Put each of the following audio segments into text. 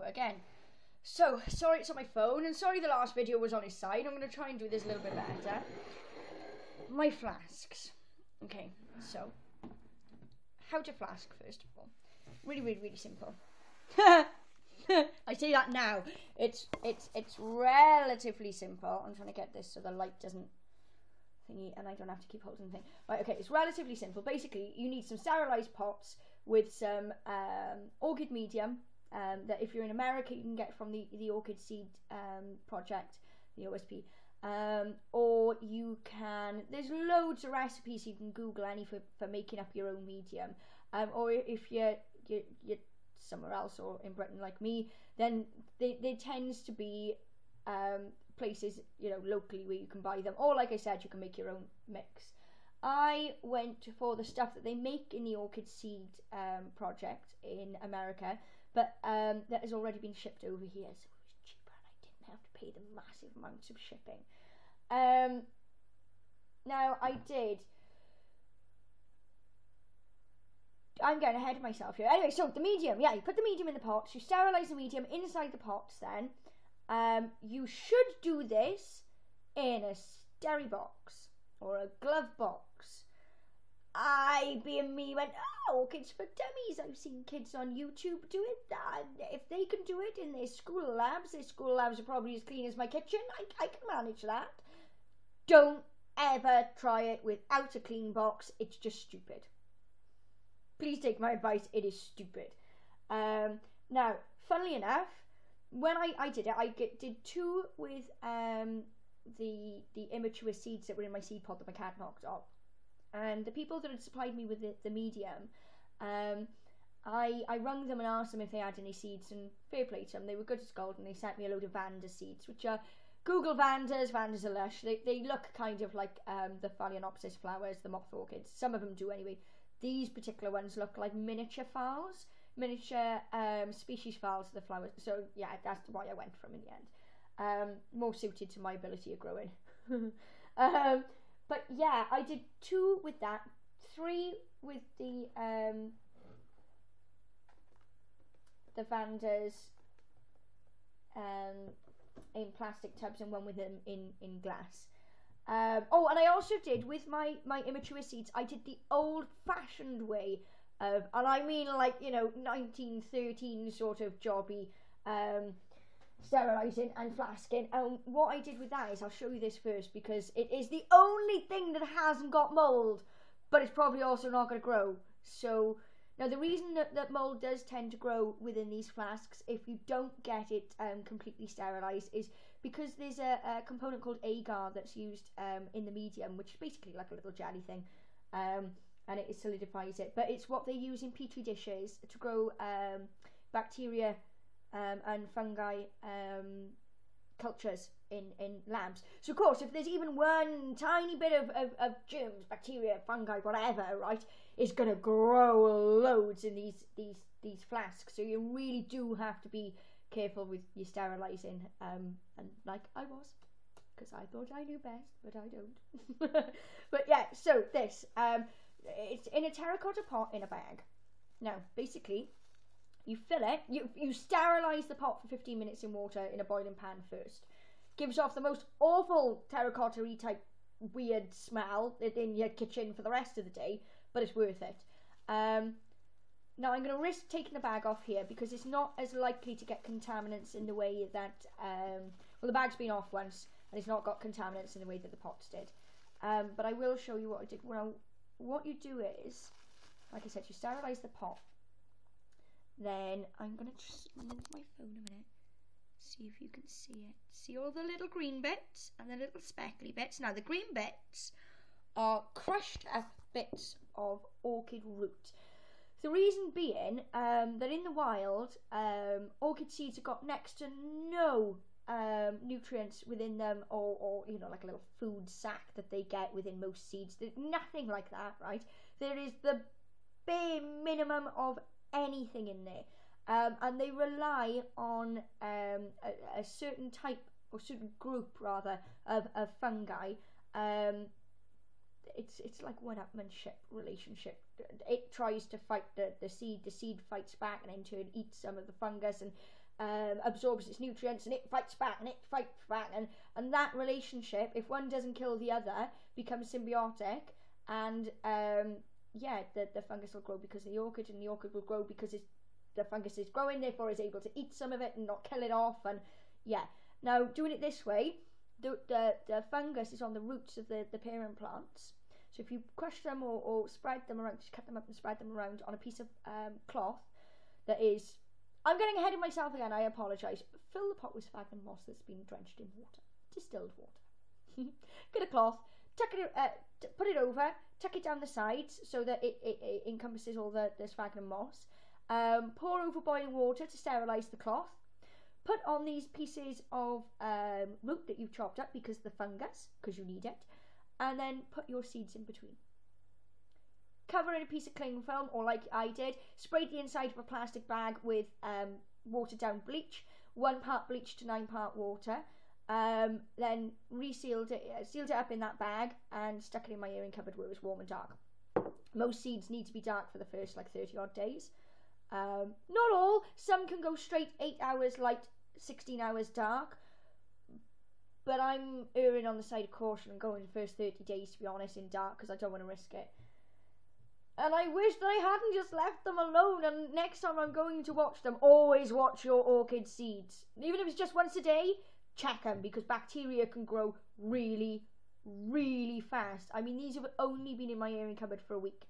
again. So, sorry it's on my phone, and sorry the last video was on his side. I'm going to try and do this a little bit better. My flasks. Okay, so, how to flask, first of all. Really, really, really simple. I say that now. It's relatively simple. I'm trying to get this so the light doesn't thingy, and I don't have to keep holding the thing. Right, okay, it's relatively simple. Basically, you need some sterilized pots with some orchid medium that if you're in America you can get from the Orchid Seed Project, the OSP, or you can, there's loads of recipes you can Google any for making up your own medium, or if you're somewhere else or in Britain like me, then there tends to be places, you know, locally where you can buy them, or like I said, you can make your own mix. I went for the stuff that they make in the Orchid Seed Project in America, but that has already been shipped over here, so it was cheaper and I didn't have to pay the massive amounts of shipping. Now I'm getting ahead of myself here. Anyway, so the medium, yeah, you put the medium in the pots, you sterilise the medium inside the pots then. You should do this in a steri box or a glove box. I, being me, went, oh, Orchids for Dummies. I've seen kids on YouTube do it. If they can do it in their school labs are probably as clean as my kitchen. I can manage that. Don't ever try it without a clean box. It's just stupid. Please take my advice. It is stupid. Now, funnily enough, when I did it, I did two with the immature seeds that were in my seed pod that my cat knocked off. And the people that had supplied me with the medium, I rung them and asked them if they had any seeds, and fair play to them, they were good as gold, and they sent me a load of Vanda seeds, which are Google Vandas. Vandas are lush. They look kind of like the Phalaenopsis flowers, the moth orchids. Some of them do anyway. These particular ones look like miniature phals, miniature species phals of the flowers. So yeah, that's why I went from in the end. More suited to my ability of growing. But yeah, I did two with that, three with the Vandas in plastic tubs, and one with them in glass. Oh, and I also did with my immature seeds, I did the old-fashioned way of, and I mean like, you know, 1913 sort of jobby, sterilising and flasking. And what I did with that is, I'll show you this first because it is the only thing that hasn't got mould, but it's probably also not going to grow. So now the reason that mould does tend to grow within these flasks if you don't get it completely sterilised is because there's a component called agar that's used in the medium, which is basically like a little jelly thing, and it solidifies it. But it's what they use in petri dishes to grow bacteria and fungi cultures in labs. So of course, if there's even one tiny bit of germs, bacteria, fungi, whatever, right, it's going to grow loads in these flasks. So you really do have to be careful with your sterilising, and like I was, because I thought I knew best, but I don't. But yeah, so this it's in a terracotta pot in a bag. Now basically, you fill it, you sterilise the pot for 15 minutes in water in a boiling pan first. Gives off the most awful terracotta-y type weird smell in your kitchen for the rest of the day, but it's worth it. Now I'm going to risk taking the bag off here because it's not as likely to get contaminants in the way that, well, the bag's been off once and it's not got contaminants in the way that the pots did. But I will show you what I did. Well, what you do is, like I said, you sterilise the pot. Then I'm going to just move my phone a minute, see if you can see it. See all the little green bits and the little speckly bits? Now the green bits are crushed up bits of orchid root. The reason being that in the wild, orchid seeds have got next to no nutrients within them, or you know, like a little food sack that they get within most seeds. There's nothing like that, right? There is the bare minimum of anything in there, and they rely on a certain type, or certain group rather, of fungi. It's like one-upmanship relationship. It tries to fight the seed fights back and in turn eats some of the fungus, and absorbs its nutrients, and it fights back, and that relationship, if one doesn't kill the other, becomes symbiotic, and yeah, the fungus will grow because of the orchid, and the orchid will grow because the fungus is growing, therefore is able to eat some of it and not kill it off. And yeah, now doing it this way, the fungus is on the roots of the parent plants. So if you crush them or spread them around, just cut them up and spread them around on a piece of cloth that is, I'm getting ahead of myself again, I apologise. Fill the pot with sphagnum moss that's been drenched in water, distilled water. Get a cloth, tuck it, put it over, tuck it down the sides so that it encompasses all the sphagnum moss. Pour over boiling water to sterilise the cloth. Put on these pieces of root that you've chopped up because of the fungus, because you need it, and then put your seeds in between. Cover in a piece of cling film, or like I did, spray the inside of a plastic bag with watered down bleach, 1 part bleach to 9 part water, then sealed it up in that bag and stuck it in my airing cupboard where it was warm and dark. Most seeds need to be dark for the first like 30 odd days. Not all, some can go straight 8 hours light, 16 hours dark, but I'm erring on the side of caution and going the first 30 days, to be honest, in dark, because I don't want to risk it. And I wish that I hadn't just left them alone, and next time I'm going to watch them, always watch your orchid seeds. Even if it's just once a day, check them, because bacteria can grow really, really fast. I mean, these have only been in my airing cupboard for a week,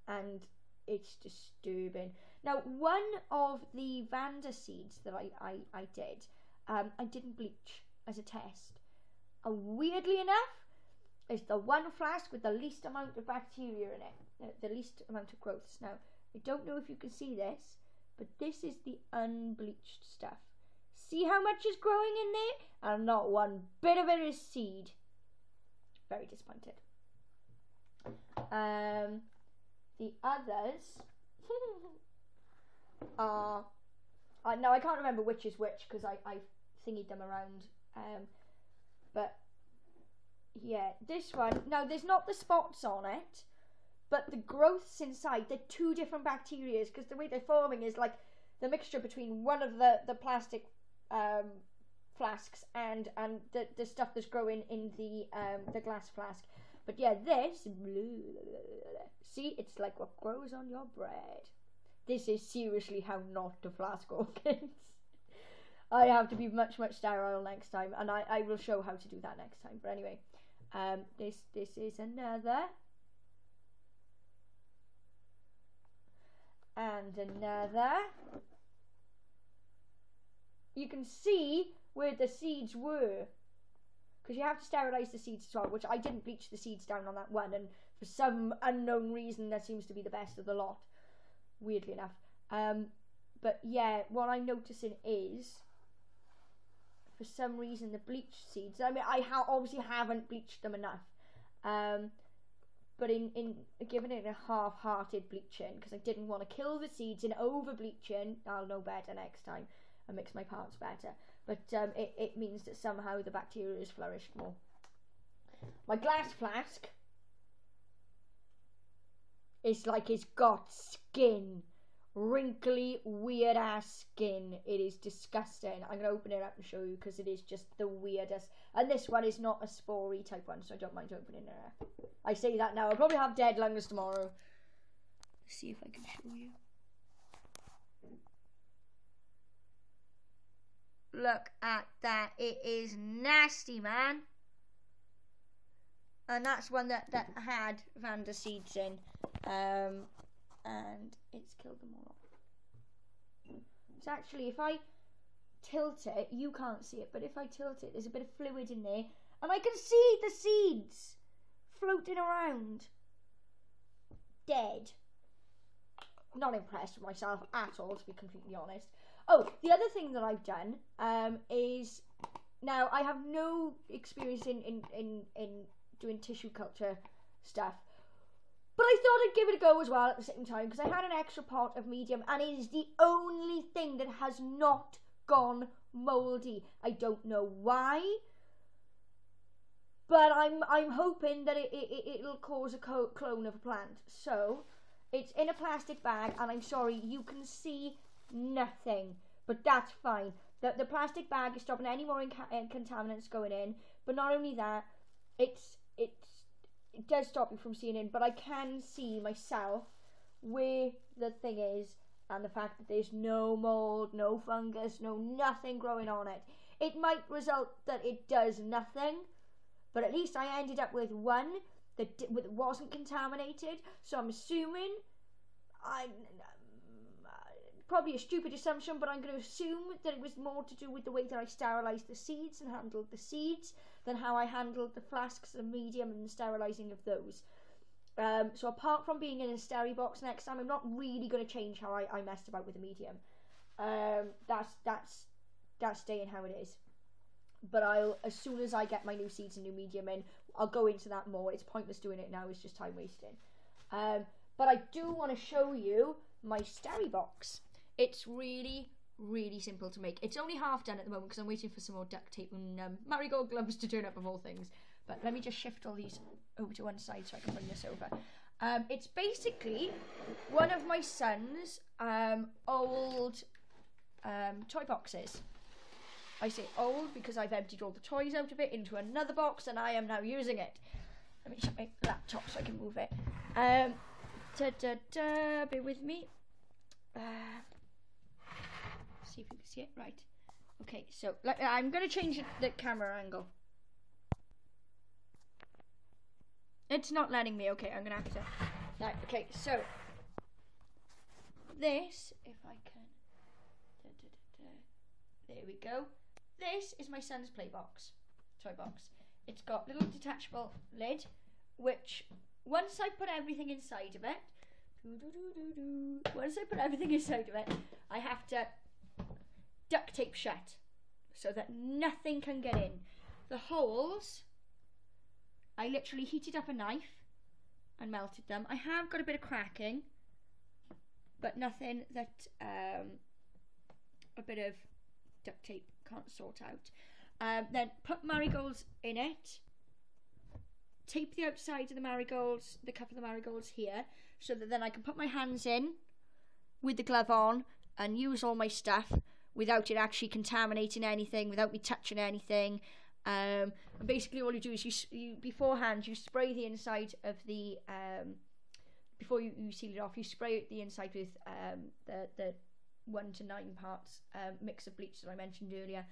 and it's disturbing. Now, one of the Vanda seeds that I did, I didn't bleach as a test. Weirdly enough, it's the one flask with the least amount of bacteria in it, the least amount of growths. Now, I don't know if you can see this, but this is the unbleached stuff. See how much is growing in there? And not one bit of it is seed. Very disappointed. The others are... now, I can't remember which is which because I thingied them around. But yeah, this one, now there's not the spots on it, but the growths inside, they're 2 different bacteria, because the way they're forming is like the mixture between one of the plastic flasks and the stuff that's growing in the glass flask. But yeah, this, see, it's like what grows on your bread. This is seriously how not to flask orchids. I have to be much sterile next time, and I will show how to do that next time. But anyway, this is another, and another. You can see where the seeds were, because you have to sterilise the seeds as well, which I didn't bleach the seeds down on that one, and for some unknown reason that seems to be the best of the lot, weirdly enough. But yeah, what I'm noticing is, for some reason, the bleached seeds, I mean, I obviously haven't bleached them enough, but in giving it a half-hearted bleaching, because I didn't want to kill the seeds in over-bleaching, I'll know better next time and mix my parts better. But it means that somehow the bacteria has flourished more. My glass flask is like it's got skin. Wrinkly, weird ass skin. It is disgusting. I'm going to open it up and show you because it is just the weirdest. And this one is not a spory type one, so I don't mind opening it up. I say that now. I'll probably have dead lungs tomorrow. Let's see if I can show you. Look at that. It is nasty, man. And that's one that had Vanda seeds in. And it's killed them all off. So actually, if I tilt it, you can't see it, but if I tilt it, there's a bit of fluid in there, and I can see the seeds floating around. Dead. Not impressed with myself at all, to be completely honest. Oh, the other thing that I've done is, now I have no experience in doing tissue culture stuff, but I thought I'd give it a go as well at the same time, because I had an extra pot of medium, and it is the only thing that has not gone mouldy. I don't know why, but I'm hoping that it'll cause a clone of a plant. So it's in a plastic bag, and I'm sorry, you can see nothing, but that's fine. The plastic bag is stopping any more contaminants going in, but not only that, it does stop you from seeing in, but I can see myself where the thing is, and the fact that there's no mold, no fungus, no nothing growing on it. It might result that it does nothing, but at least I ended up with one that wasn't contaminated. So I'm assuming, probably a stupid assumption, but I'm going to assume that it was more to do with the way that I sterilised the seeds and handled the seeds than how I handled the flasks, the medium, and the sterilising of those. So apart from being in a steri box next time, I'm not really going to change how I messed about with the medium. That's staying how it is. But as soon as I get my new seeds and new medium in, I'll go into that more. It's pointless doing it now, it's just time wasting. But I do want to show you my steri box. It's really, really simple to make. It's only half done at the moment because I'm waiting for some more duct tape and marigold gloves to turn up of all things. But let me just shift all these over to one side so I can bring this over. It's basically one of my son's old toy boxes. I say old because I've emptied all the toys out of it into another box and I am now using it. Let me shut my laptop so I can move it. Bear with me. See if you can see it. Right. Okay, so I'm going to change the camera angle. It's not letting me. Okay, I'm going to have to. Right, okay, so this, if I can. There we go. This is my son's toy box. It's got a little detachable lid, which once I put everything inside of it, I have to duct tape shut so that nothing can get in. The holes, I literally heated up a knife and melted them. I have got a bit of cracking, but nothing that a bit of duct tape can't sort out. Then put marigolds in it. Tape the outside of the marigolds, the cup of the marigolds here, so that then I can put my hands in with the glove on and use all my stuff without it actually contaminating anything, without me touching anything. And basically all you do is you beforehand you spray the inside of the before you seal it off, you spray the inside with the 1 to 9 parts mix of bleach that I mentioned earlier.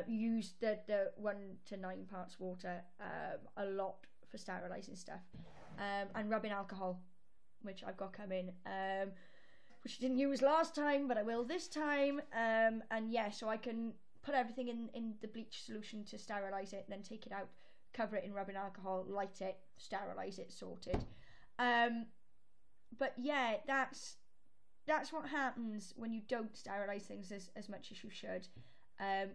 Use the 1 to 9 parts water a lot for sterilising stuff, and rubbing alcohol, which I've got coming, which I didn't use last time, but I will this time. And yeah, so I can put everything in the bleach solution to sterilise it, and then take it out, cover it in rubbing alcohol, light it, sterilise it, sorted. But yeah, that's what happens when you don't sterilise things as much as you should.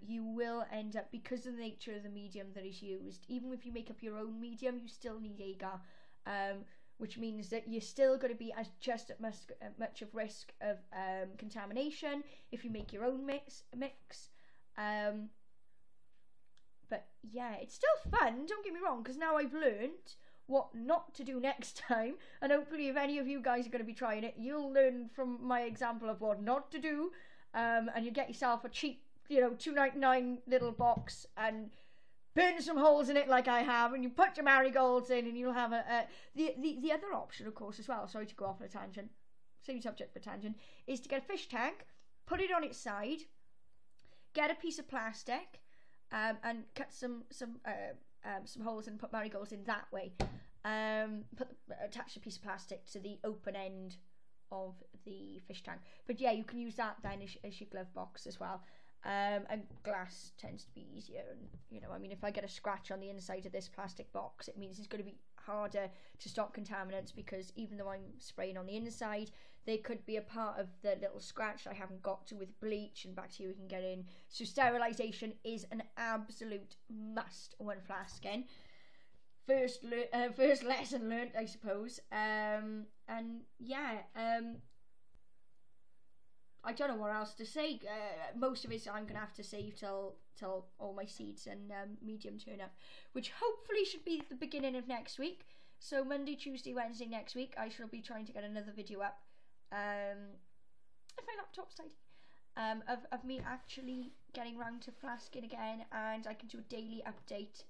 You will end up, because of the nature of the medium that is used, even if you make up your own medium, you still need agar, which means that you're still going to be just at much of risk of contamination if you make your own mix. But yeah, it's still fun, don't get me wrong, because now I've learned what not to do next time, and hopefully if any of you guys are going to be trying it, you'll learn from my example of what not to do, and you get yourself a cheap, $2.99 little box and burn some holes in it like I have, and you put your marigolds in, and you'll have the other option, of course, as well, sorry to go off on a tangent, same subject but tangent, is to get a fish tank, put it on its side, get a piece of plastic, and cut some holes and put marigolds in that way. Attach a piece of plastic to the open end of the fish tank. But yeah, you can use that then as your glove box as well. And glass tends to be easier, and if I get a scratch on the inside of this plastic box, it means it's going to be harder to stop contaminants, because even though I'm spraying on the inside, there could be a part of the little scratch I haven't got to with bleach, and bacteria can get in. So sterilisation is an absolute must when flasking. First lesson learned, I suppose. And yeah, I don't know what else to say. Most of it I'm going to have to save till all my seeds and medium turn up, which hopefully should be the beginning of next week. So Monday, Tuesday, Wednesday next week, I shall be trying to get another video up. If my laptop's tidy. of me actually getting round to flasking again, and I can do a daily update,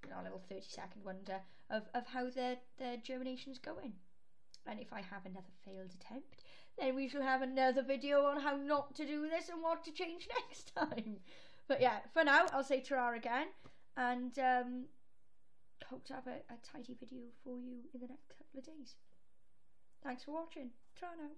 a little 30-second wonder of how the germination is going. And if I have another failed attempt, then we shall have another video on how not to do this and what to change next time. But yeah, for now, I'll say ta-ra again, and hope to have a tidy video for you in the next couple of days. Thanks for watching. Ta-ra now.